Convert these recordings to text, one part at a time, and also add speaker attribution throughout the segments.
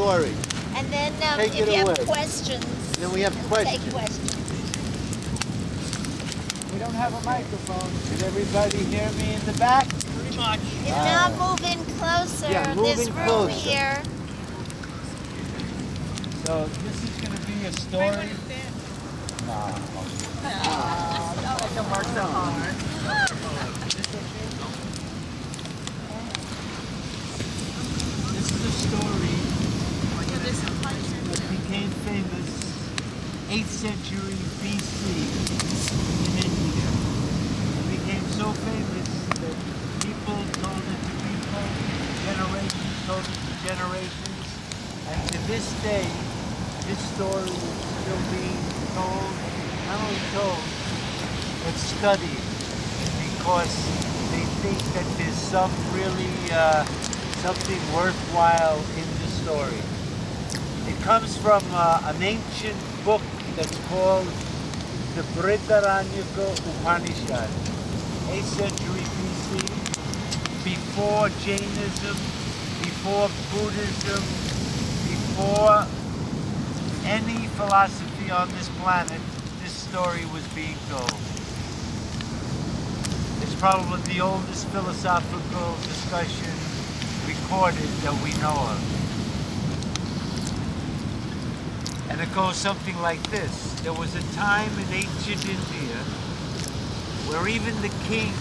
Speaker 1: story.
Speaker 2: And then
Speaker 1: Take
Speaker 2: if
Speaker 1: it
Speaker 2: you
Speaker 1: away.
Speaker 2: have questions,
Speaker 1: Then we have
Speaker 2: take
Speaker 1: questions.
Speaker 2: questions.
Speaker 3: We don't have a microphone. Did everybody hear me in the back?
Speaker 4: Pretty much.
Speaker 2: And now move in closer.
Speaker 1: Yeah, move
Speaker 2: This
Speaker 1: in
Speaker 2: room
Speaker 1: closer.
Speaker 2: here.
Speaker 3: So this is going to be a story.
Speaker 4: Don't work so hard.
Speaker 3: This is a story that became famous 8th century BC in India. It became so famous that people told it to people, generations told it to generations, and to this day, this story is still being told, not only told, but studied, because they think that there's some really something worthwhile in the story. It comes from an ancient book that's called the Brihadaranyaka Upanishad, 8th century BC, before Jainism, before Buddhism, before any philosophy on this planet, this story was being told. It's probably the oldest philosophical discussion recorded that we know of. And it goes something like this. There was a time in ancient India where even the kings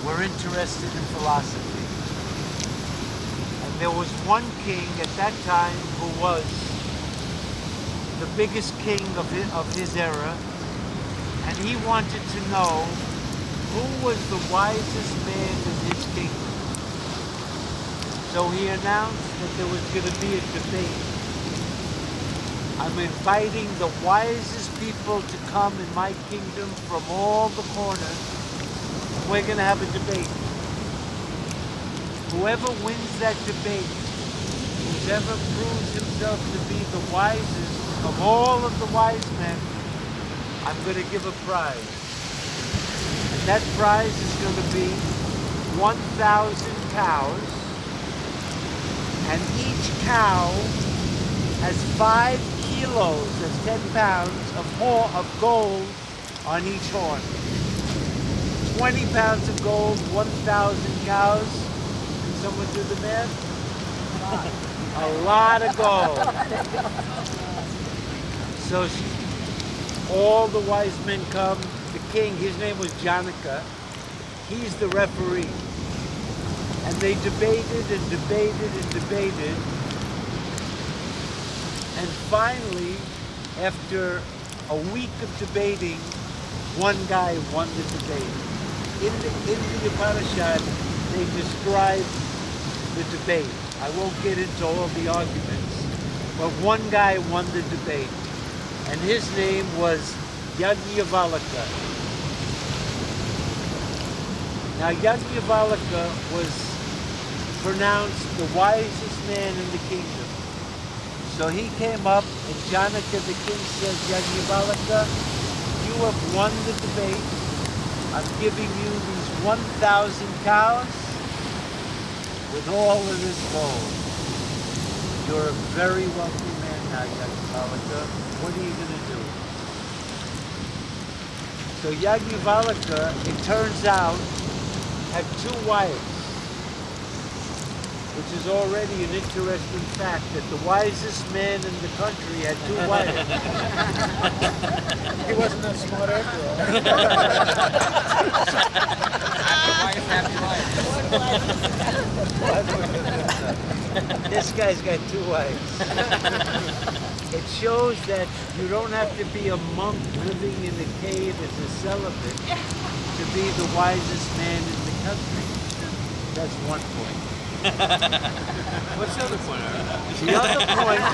Speaker 3: were interested in philosophy. And there was one king at that time who was the biggest king of his era, and he wanted to know who was the wisest man in his kingdom. So he announced that there was going to be a debate. I'm inviting the wisest people to come in my kingdom from all the corners. We're going to have a debate. Whoever wins that debate, whoever proves himself to be the wisest of all of the wise men, I'm going to give a prize. And that prize is going to be 1,000 cows. And each cow has 5 kilos, that's 10 pounds, of gold on each horn. 20 pounds of gold, 1,000 cows. Can someone do the math? A lot of gold. So all the wise men come. The king, his name was Janaka. He's the referee. And they debated and debated and debated. And finally, after a week of debating, one guy won the debate. In the Upanishad, they describe the debate. I won't get into all the arguments, but one guy won the debate. And his name was Yajnavalkya. Now, Yajnavalkya was pronounced the wisest man in the kingdom. So he came up, and Janaka the king said, Yajnavalkya, you have won the debate. I'm giving you these 1,000 cows with all of this gold. You're a very wealthy man now, Yajnavalkya. What are you going to do? So Yajnavalkya, it turns out, had 2 wives, which is already an interesting fact that the wisest man in the country had 2 wives.
Speaker 4: He wasn't that smart after all. Wife, happy life.
Speaker 1: This guy's got 2 wives. It shows that you don't have to be a monk living in a cave as a celibate to be the wisest man in the country. That's one point.
Speaker 4: What's the other point, Ira?
Speaker 1: The other point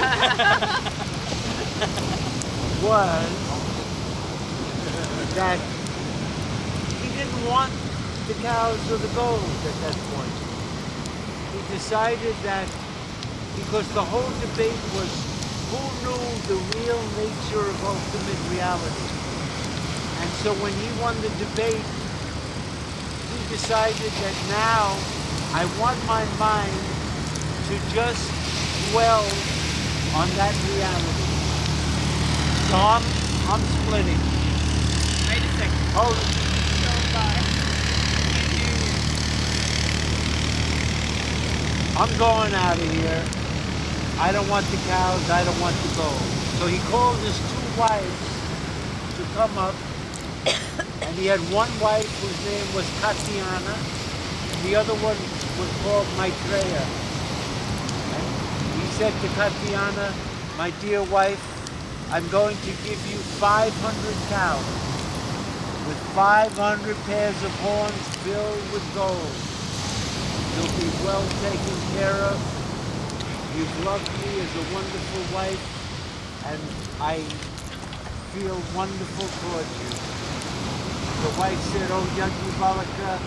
Speaker 1: was that he didn't want the cows or the gold at that point. He decided that because the whole debate was who knew the real nature of ultimate reality. And so when he won the debate, he decided that now I want my mind to just dwell on that reality. So I'm splitting.
Speaker 5: Wait a second.
Speaker 1: Hold it.
Speaker 5: So far.
Speaker 1: I'm going out of here. I don't want the cows. I don't want the gold. So he called his two wives to come up. And he had one wife whose name was Tatiana. And the other one was called Maitreya. And he said to Tatiana, my dear wife, I'm going to give you 500 cows with 500 pairs of horns filled with gold. You'll be well taken care of. You've loved me as a wonderful wife, and I feel wonderful towards you. The wife said, oh, Yagi Balaka,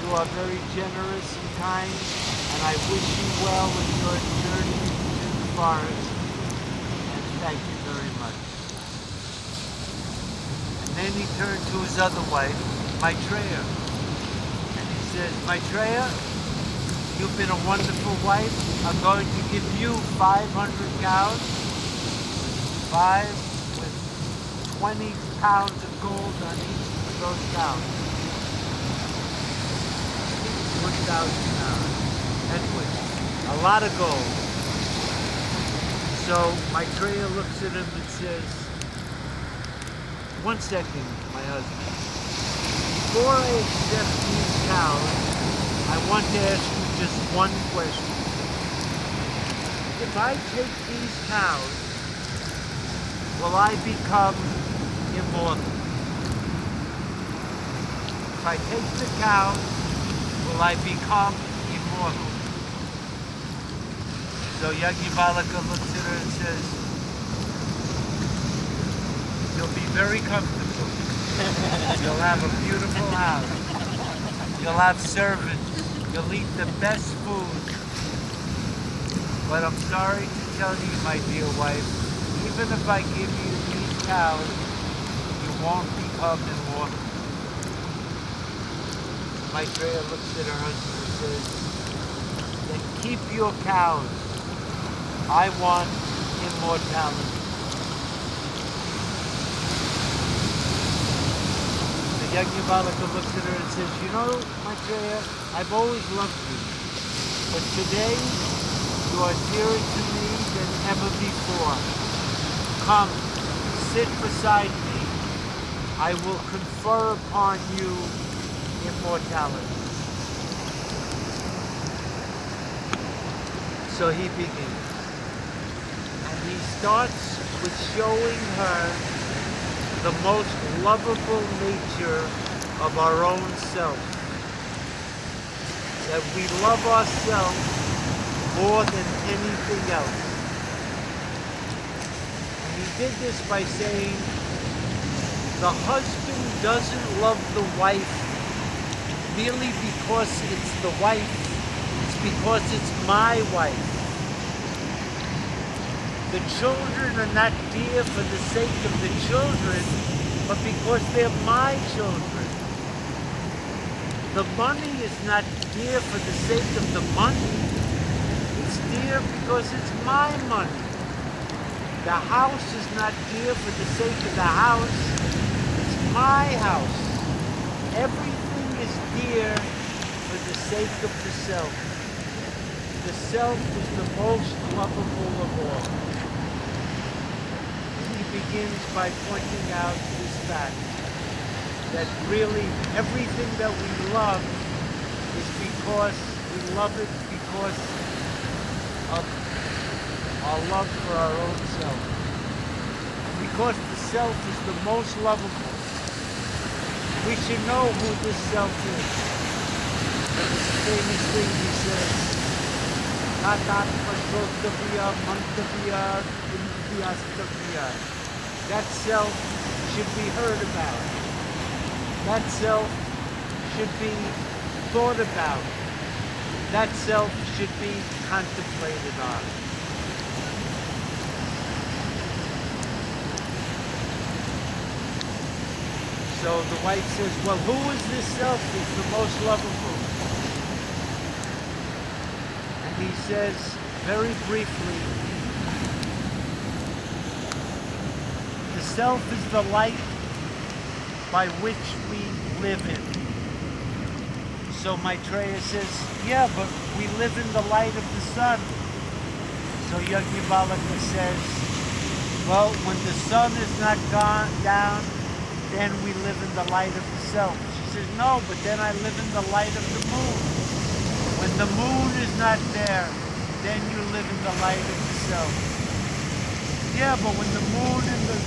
Speaker 1: you are very generous and kind, and I wish you well in your journey in the forest, and thank you very much. And then he turned to his other wife, Maitreya, and he says, Maitreya, you've been a wonderful wife. I'm going to give you 500 cows, 20 pounds of gold on each of those cows. 1,000 pounds. Anyway, a lot of gold. So Maitreya looks at him and says, 1 second, my husband. Before I accept these cows, I want to ask you just one question. If I take these cows, will I become immortal? If I take the cows, will I become immortal? So Yagi Balaka looks at her and says, you'll be very comfortable. You'll have a beautiful house. You'll have servants. You'll eat the best food. But I'm sorry to tell you, my dear wife, even if I give you these cows, you won't become immortal. Maitreya looks at her husband and says, then keep your cows. I want immortality. The Yajnavalkya looks at her and says, you know, Maitreya, I've always loved you, but today you are dearer to me than ever before. Come, sit beside me. I will confer upon you immortality. So he begins. And he starts with showing her the most lovable nature of our own self. That we love ourselves more than anything else. And he did this by saying, the husband doesn't love the wife merely because it's the wife, it's because it's my wife. The children are not dear for the sake of the children, but because they're my children. The money is not dear for the sake of the money, it's dear because it's my money. The house is not dear for the sake of the house, it's my house. Everything is dear for the sake of the self. The self is the most lovable of all. He begins by pointing out this fact that really everything that we love is because we love it because of our love for our own self. And because the self is the most lovable, we should know who this self is. There's a famous thing he says, Tatat Pashotaviya Mantaviya Indriyastaviya. That self should be heard about. That self should be thought about. That self should be contemplated on. So the wife says, well, who is this self that's the most lovable? And he says, very briefly, the self is the light by which we live in. So Maitreya says, yeah, but we live in the light of the sun. So Yajnavalkya says, well, when the sun is not gone down, then we live in the light of the self. She says, no, but then I live in the light of the moon. When the moon is not there, then you live in the light of the self. Yeah, but when the moon and the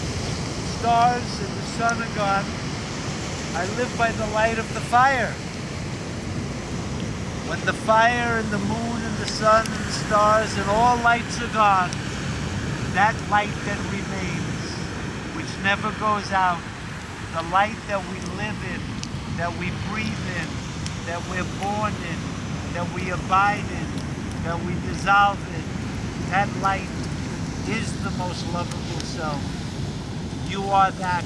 Speaker 1: stars and the sun are gone, I live by the light of the fire. When the fire and the moon and the sun and the stars and all lights are gone, that light that remains, which never goes out, the light that we live in, that we breathe in, that we're born in, that we abide in, that we dissolve in, that light is the most lovable self. You are that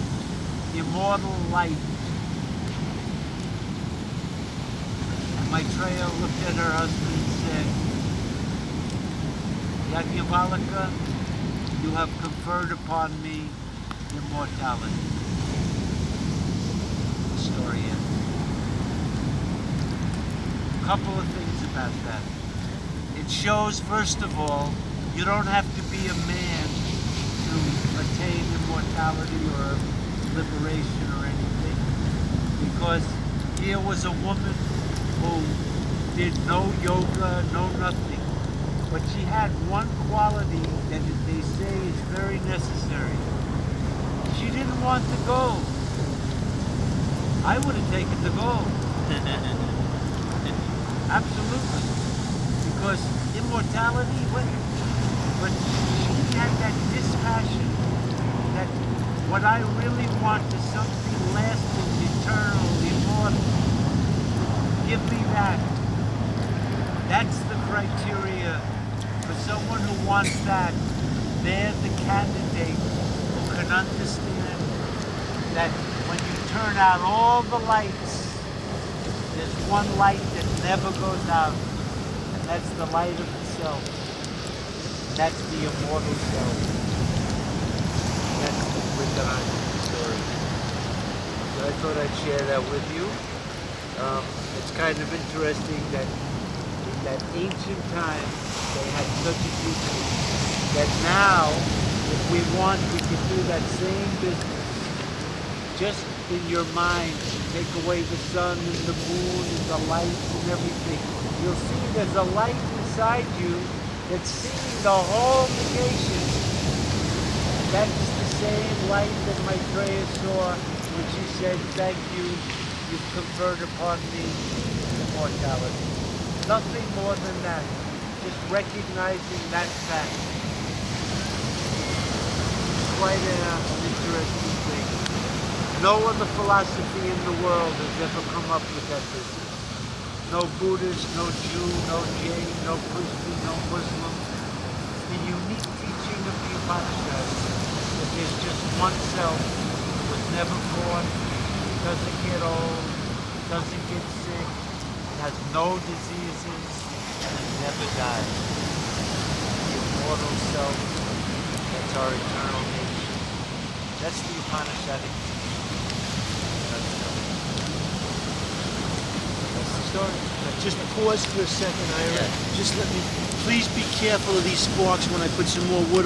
Speaker 1: immortal light. And Maitreya looked at her husband and said, Yajnavalkya, you have conferred upon me immortality. The story ends. A couple of things about that. It shows, first of all, you don't have to be a man to attain immortality or liberation or anything. Because here was a woman who did no yoga, no nothing. But she had one quality that they say is very necessary. She didn't want the gold. I would have taken the gold. Absolutely. Because immortality, but she had that dispassion that what I really want is something lasting, eternal, immortal. Give me that. That's the criteria for someone who wants that. They're the candidate who can understand that when you turn out all the lights, there's one light that never goes out, and that's the light of the self. And that's the immortal self. That's the Vrindavan story. So I thought I'd share that with you. It's kind of interesting that in that ancient time, they had such a teaching that now, if we want, we can do that same business. Just in your mind, take away the sun and the moon and the lights and everything. You'll see there's a light inside you that's seeing the whole negation. That's the same light that Maitreya saw when she said, thank you, you've conferred upon me immortality. Nothing more than that. Just recognizing that fact. It's quite an interesting thing. No other philosophy in the world has ever come up with that business. No Buddhist, no Jew, no Jain, no Christian, no Muslim. It's the unique teaching of the Upanishads that there's just one self, was never born, doesn't get old, doesn't get sick, has no diseases, and never dies. The immortal self, that's our eternal nature. That's the Upanishadic teaching.
Speaker 6: Just pause for a second, Ira. Just let me, please be careful of these sparks when I put some more wood on.